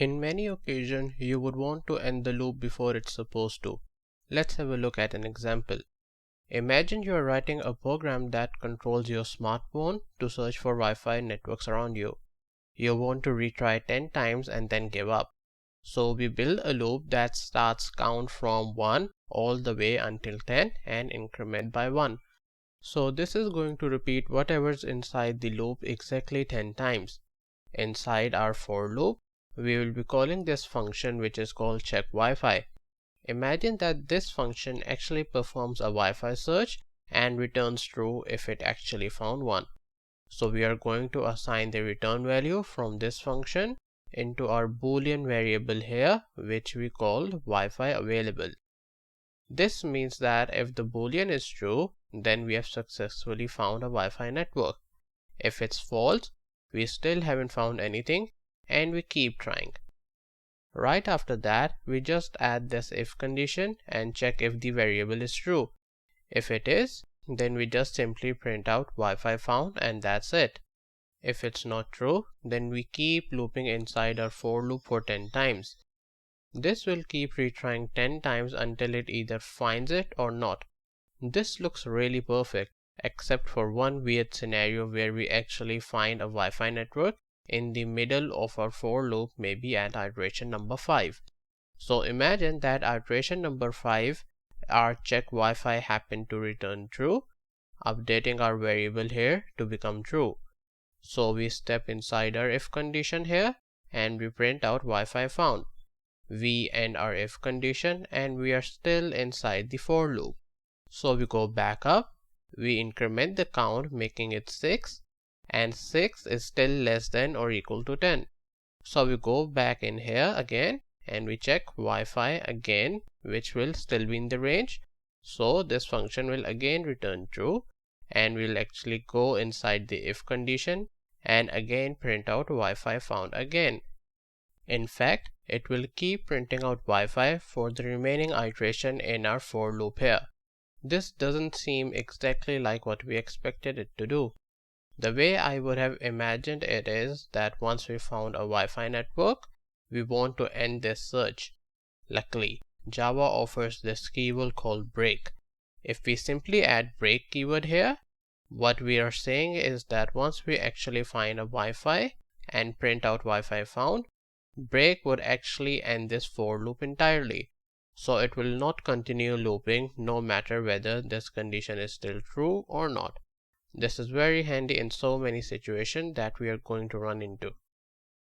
In many occasions, you would want to end the loop before it's supposed to. Let's have a look at an example. Imagine you are writing a program that controls your smartphone to search for Wi-Fi networks around you. You want to retry 10 times and then give up. So we build a loop that starts count from 1 all the way until 10 and increment by 1. So this is going to repeat whatever's inside the loop exactly 10 times. Inside our for loop, we will be calling this function which is called check Wi-Fi. Imagine that this function actually performs a Wi-Fi search and returns true if it actually found one. So we are going to assign the return value from this function into our boolean variable here, which we call Wi-Fi available. This means that if the boolean is true, then we have successfully found a Wi-Fi network. If it's false, we still haven't found anything and we keep trying. Right after that, we just add this if condition and check if the variable is true. If it is, then we just simply print out Wi-Fi found and that's it. If it's not true, then we keep looping inside our for loop for 10 times. This will keep retrying 10 times until it either finds it or not. This looks really perfect, except for one weird scenario where we actually find a Wi-Fi network in the middle of our for loop, maybe at iteration number 5. So imagine that iteration number 5, our check Wi-Fi happened to return true, updating our variable here to become true. So we step inside our if condition here and we print out Wi-Fi found. We end our if condition and we are still inside the for loop. So we go back up, we increment the count making it 6, and 6 is still less than or equal to 10. So we go back in here again and we check Wi-Fi again, which will still be in the range. So this function will again return true and we'll actually go inside the if condition and again print out Wi-Fi found again. In fact, it will keep printing out Wi-Fi for the remaining iteration in our for loop here. This doesn't seem exactly like what we expected it to do. The way I would have imagined it is that once we found a Wi-Fi network, we want to end this search. Luckily, Java offers this keyword called break. If we simply add break keyword here, what we are saying is that once we actually find a Wi-Fi and print out Wi-Fi found, break would actually end this for loop entirely. So it will not continue looping no matter whether this condition is still true or not. This is very handy in so many situations that we are going to run into.